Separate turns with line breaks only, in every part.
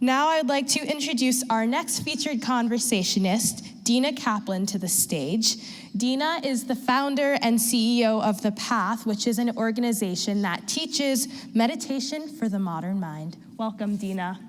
Now I'd like to introduce our next featured conversationist, Dina Kaplan, to the stage. Dina is the founder and CEO of The Path, which is an organization that teaches meditation for the modern mind. Welcome, Dina.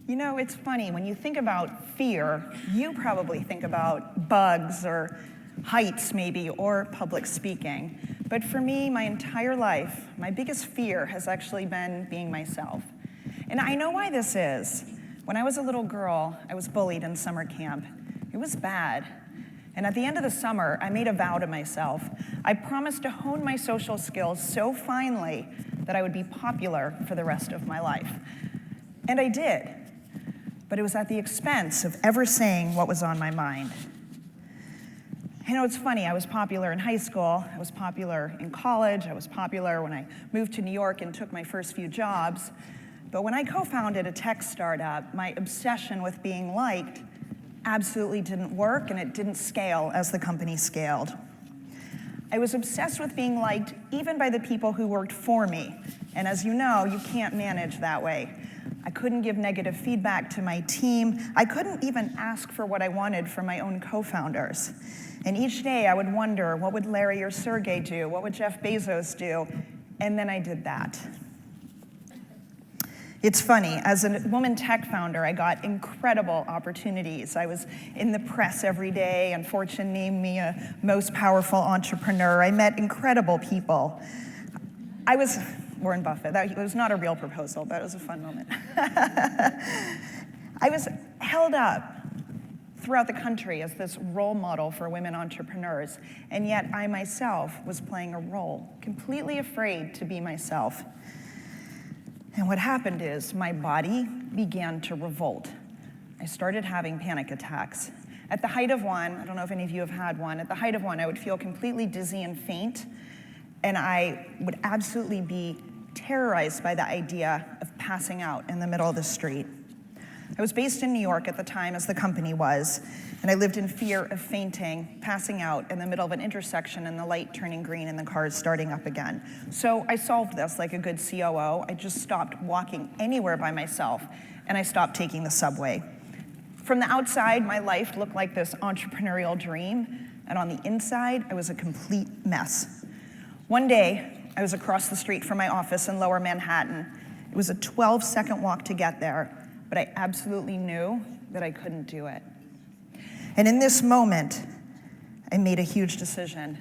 You know, it's funny, when you think about fear, you probably think about bugs or heights maybe, or public speaking. But for me, my entire life, my biggest fear has actually been being myself. And I know why this is. When I was a little girl, I was bullied in summer camp. It was bad. And at the end of the summer, I made a vow to myself. I promised to hone my social skills so finely that I would be popular for the rest of my life. And I did. But it was at the expense of ever saying what was on my mind. You know, it's funny, I was popular in high school, I was popular in college, I was popular when I moved to New York and took my first few jobs. But when I co-founded a tech startup, my obsession with being liked absolutely didn't work, and it didn't scale as the company scaled. I was obsessed with being liked even by the people who worked for me. And as you know, you can't manage that way. I couldn't give negative feedback to my team. I couldn't even ask for what I wanted from my own co-founders. And each day I would wonder, what would Larry or Sergey do? What would Jeff Bezos do? And then I did that. It's funny, as a woman tech founder, I got incredible opportunities. I was in the press every day, and Fortune named me a most powerful entrepreneur. I met incredible people. I was Warren Buffett. That was not a real proposal, but it was a fun moment. I was held up throughout the country as this role model for women entrepreneurs, and yet I myself was playing a role, completely afraid to be myself. And what happened is my body began to revolt. I started having panic attacks. At the height of one, I don't know if any of you have had one, at the height of one, I would feel completely dizzy and faint, and I would absolutely be terrorized by the idea of passing out in the middle of the street. I was based in New York at the time, as the company was, and I lived in fear of fainting, passing out in the middle of an intersection and the light turning green and the cars starting up again. So I solved this like a good COO. I just stopped walking anywhere by myself, and I stopped taking the subway. From the outside, my life looked like this entrepreneurial dream, and on the inside, I was a complete mess. One day, I was across the street from my office in Lower Manhattan. It was a 12-second walk to get there, but I absolutely knew that I couldn't do it. And in this moment, I made a huge decision.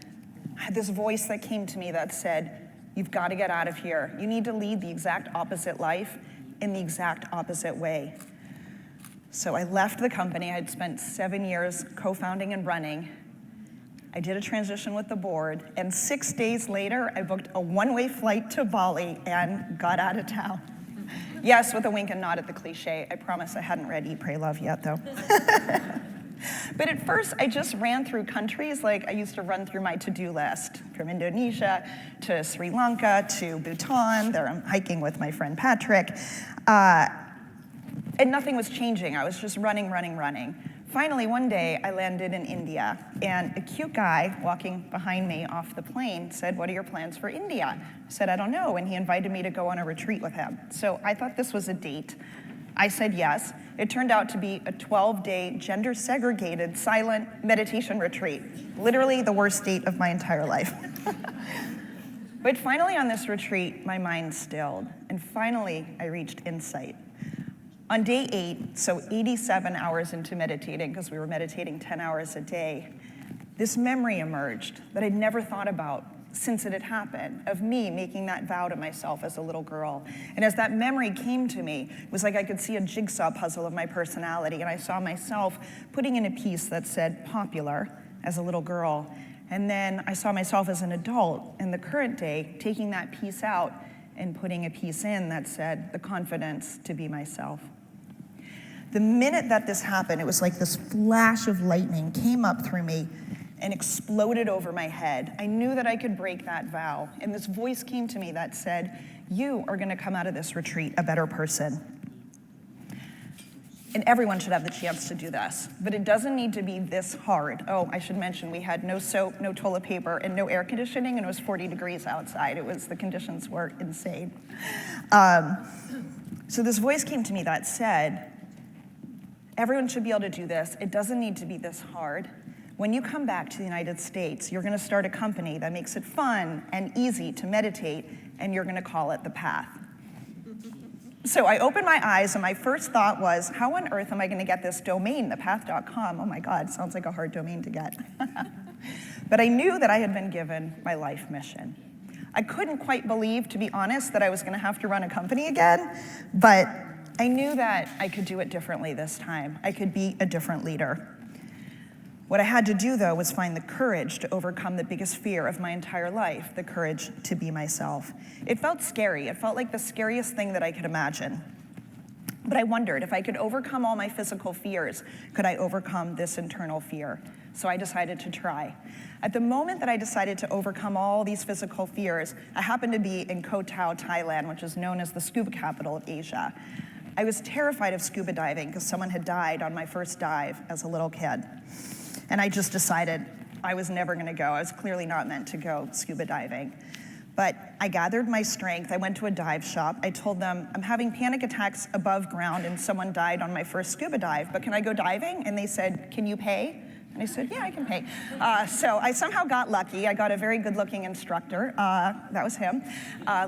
I had this voice that came to me that said, you've got to get out of here. You need to lead the exact opposite life in the exact opposite way. So I left the company. I had spent 7 years co-founding and running. I did a transition with the board, and 6 days later, I booked a one-way flight to Bali and got out of town. Yes, with a wink and nod at the cliche. I promise I hadn't read Eat, Pray, Love yet, though. But at first, I just ran through countries like I used to run through my to-do list, from Indonesia to Sri Lanka to Bhutan. There I'm hiking with my friend Patrick. And nothing was changing. I was just running. Finally, one day, I landed in India, and a cute guy walking behind me off the plane said, what are your plans for India? I said, I don't know, and he invited me to go on a retreat with him. So I thought this was a date. I said yes. It turned out to be a 12-day, gender-segregated, silent meditation retreat. Literally the worst date of my entire life. But finally on this retreat, my mind stilled, and finally I reached insight. On day 8, so 87 hours into meditating, because we were meditating 10 hours a day, this memory emerged that I'd never thought about since it had happened, of me making that vow to myself as a little girl. And as that memory came to me, it was like I could see a jigsaw puzzle of my personality, and I saw myself putting in a piece that said popular as a little girl. And then I saw myself as an adult in the current day, taking that piece out and putting a piece in that said the confidence to be myself. The minute that this happened, it was like this flash of lightning came up through me and exploded over my head. I knew that I could break that vow. And this voice came to me that said, you are gonna come out of this retreat a better person. And everyone should have the chance to do this, but it doesn't need to be this hard. Oh, I should mention we had no soap, no toilet paper, and no air conditioning, and it was 40 degrees outside. The conditions were insane. So this voice came to me that said, everyone should be able to do this. It doesn't need to be this hard. When you come back to the United States, you're gonna start a company that makes it fun and easy to meditate, and you're gonna call it The Path. So I opened my eyes, and my first thought was, how on earth am I gonna get this domain, thepath.com? Oh my God, sounds like a hard domain to get. But I knew that I had been given my life mission. I couldn't quite believe, to be honest, that I was gonna have to run a company again, but I knew that I could do it differently this time. I could be a different leader. What I had to do, though, was find the courage to overcome the biggest fear of my entire life, the courage to be myself. It felt scary. It felt like the scariest thing that I could imagine. But I wondered, if I could overcome all my physical fears, could I overcome this internal fear? So I decided to try. At the moment that I decided to overcome all these physical fears, I happened to be in Koh Tao, Thailand, which is known as the scuba capital of Asia. I was terrified of scuba diving because someone had died on my first dive as a little kid. And I just decided I was never gonna go. I was clearly not meant to go scuba diving. But I gathered my strength. I went to a dive shop. I told them, I'm having panic attacks above ground and someone died on my first scuba dive, but can I go diving? And they said, can you pay? And I said, yeah, I can pay. So I somehow got lucky. I got a very good-looking instructor. That was him.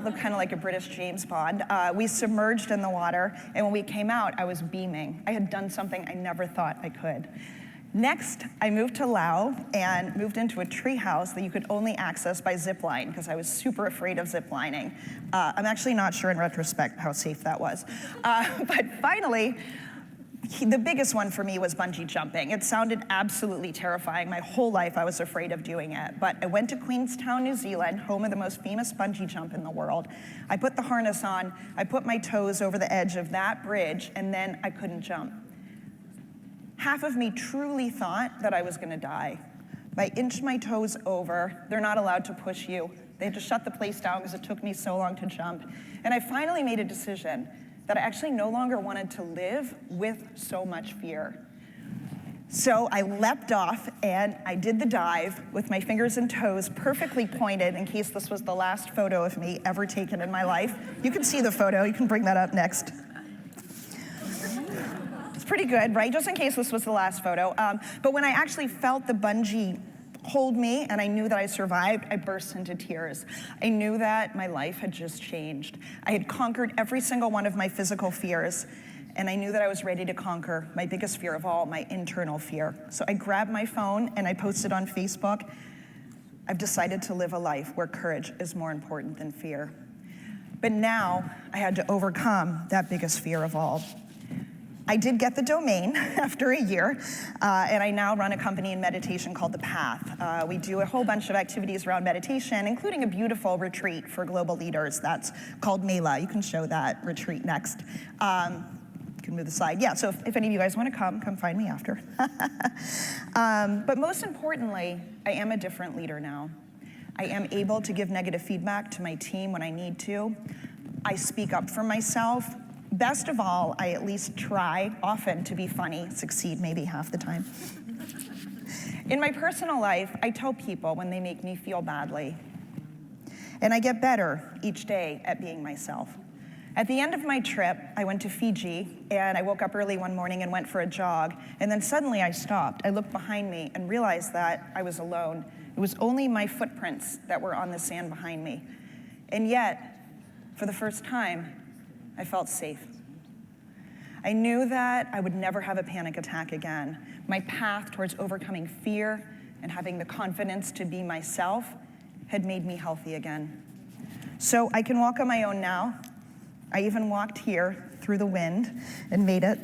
Looked kind of like a British James Bond. We submerged in the water, and when we came out, I was beaming. I had done something I never thought I could. Next, I moved to Laos and moved into a tree house that you could only access by zip line because I was super afraid of zip lining. I'm actually not sure in retrospect how safe that was. But finally, the biggest one for me was bungee jumping. It sounded absolutely terrifying. My whole life I was afraid of doing it. But I went to Queenstown, New Zealand, home of the most famous bungee jump in the world. I put the harness on, I put my toes over the edge of that bridge, and then I couldn't jump. Half of me truly thought that I was gonna die. I inched my toes over. They're not allowed to push you. They had to shut the place down because it took me so long to jump. And I finally made a decision that I actually no longer wanted to live with so much fear. So I leapt off and I did the dive with my fingers and toes perfectly pointed in case this was the last photo of me ever taken in my life. You can see the photo, you can bring that up next. Pretty good, right? Just in case this was the last photo. But when I actually felt the bungee hold me and I knew that I survived, I burst into tears. I knew that my life had just changed. I had conquered every single one of my physical fears, and I knew that I was ready to conquer my biggest fear of all, my internal fear. So I grabbed my phone and I posted on Facebook, I've decided to live a life where courage is more important than fear. But now I had to overcome that biggest fear of all. I did get the domain after a year, and I now run a company in meditation called The Path. We do a whole bunch of activities around meditation, including a beautiful retreat for global leaders that's called Mela. You can show that retreat next. You can move the slide. Yeah, so if any of you guys want to come find me after. But most importantly, I am a different leader now. I am able to give negative feedback to my team when I need to. I speak up for myself. Best of all, I at least try often to be funny, succeed maybe half the time. In my personal life, I tell people when they make me feel badly. And I get better each day at being myself. At the end of my trip, I went to Fiji, and I woke up early one morning and went for a jog, and then suddenly I stopped. I looked behind me and realized that I was alone. It was only my footprints that were on the sand behind me. And yet, for the first time, I felt safe. I knew that I would never have a panic attack again. My path towards overcoming fear and having the confidence to be myself had made me healthy again. So I can walk on my own now. I even walked here through the wind and made it.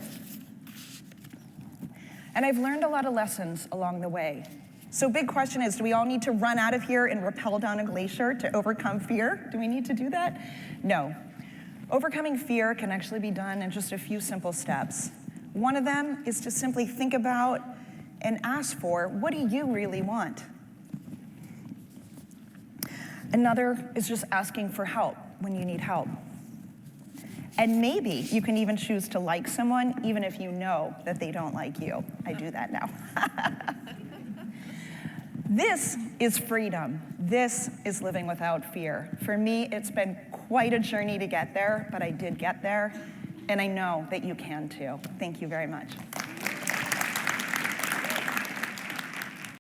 And I've learned a lot of lessons along the way. So big question is, do we all need to run out of here and rappel down a glacier to overcome fear? Do we need to do that? No. Overcoming fear can actually be done in just a few simple steps. One of them is to simply think about and ask for, what do you really want? Another is just asking for help when you need help. And maybe you can even choose to like someone even if you know that they don't like you. I do that now. This is freedom. This is living without fear. For me, it's been quite a journey to get there, but I did get there, and I know that you can too. Thank you very much.